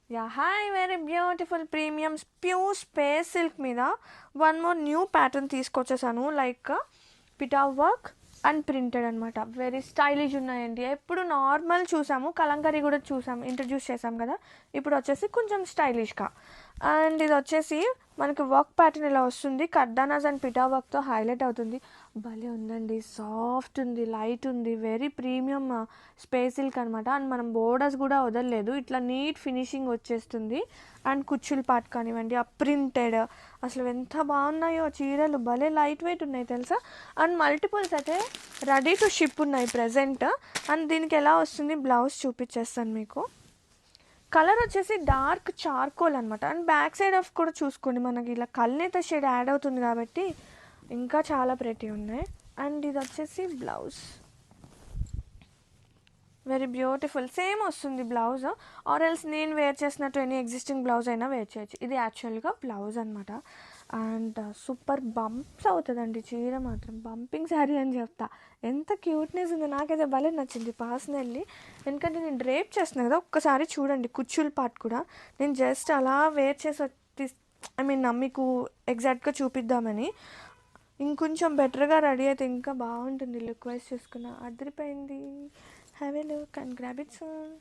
Yeah, hi, very beautiful premium pure space silk మీద one more new pattern తీసుకొచ్చేసాను like పిటా work and printed అనమాట. Very stylish ఉన్నాయండి. ఎప్పుడు నార్మల్ చూసాము, కలంకరీ కూడా చూసాము, ఇంట్రడ్యూస్ చేసాం కదా. ఇప్పుడు వచ్చేసి కొంచెం స్టైలిష్గా అండ్ ఇది వచ్చేసి మనకి వర్క్ ప్యాటర్న్ ఇలా వస్తుంది. కర్దానాస్ అండ్ పిటా వర్క్తో హైలైట్ అవుతుంది. భలే ఉందండి, సాఫ్ట్ ఉంది, లైట్ ఉంది, వెరీ ప్రీమియం స్పేస్ సిల్క్ అనమాట. అండ్ మనం బోర్డర్స్ కూడా వదలలేదు, ఇట్లా నీట్ ఫినిషింగ్ వచ్చేస్తుంది. అండ్ కుచ్చుల పార్ట్ కానివ్వండి, ఆ ప్రింటెడ్ అసలు ఎంత బాగున్నాయో చీరలు, భలే లైట్ వెయిట్ ఉన్నాయి తెలుసా. అండ్ మల్టిపుల్స్ అయితే రెడీ టు షిప్ ఉన్నాయి ప్రజెంట్. అండ్ దీనికి ఎలా వస్తుంది బ్లౌజ్ చూపించేస్తాను మీకు. కలర్ వచ్చేసి డార్క్ చార్కోల్ అనమాట. అండ్ బ్యాక్ సైడ్ ఆఫ్ కూడా చూసుకోండి, మనకి ఇలా కల్నేత షేడ్ యాడ్ అవుతుంది కాబట్టి ఇంకా చాలా ప్రెటీ ఉన్నాయి. అండ్ ఇది వచ్చేసి బ్లౌజ్, వెరీ బ్యూటిఫుల్ సేమ్ వస్తుంది బ్లౌజ్. ఆర్ ఎల్స్ నేను వేర్ చేసినట్టు ఎనీ ఎగ్జిస్టింగ్ బ్లౌజ్ అయినా వేర్ చేయొచ్చు. ఇది యాక్చువల్గా బ్లౌజ్ అనమాట. అండ్ సూపర్ బంప్స్ అవుతుందండి చీర మాత్రం, బంపింగ్ శారీ అని చెప్తా. ఎంత క్యూట్నెస్ ఉంది, నాకైతే భలే నచ్చింది పర్సనల్లీ. ఎందుకంటే నేను డ్రేప్ చేస్తున్నాను కదా, ఒక్కసారి చూడండి కుచ్చుల పార్ట్ కూడా. నేను జస్ట్ అలా వేర్ చేసి మీకు ఎగ్జాక్ట్గా చూపిద్దామని. ఇంకొంచెం బెటర్గా రెడీ అయితే ఇంకా బాగుంటుంది. లుక్ వైజ్ చూసుకున్నా అదిరిపోయింది. Have a look and grab it soon.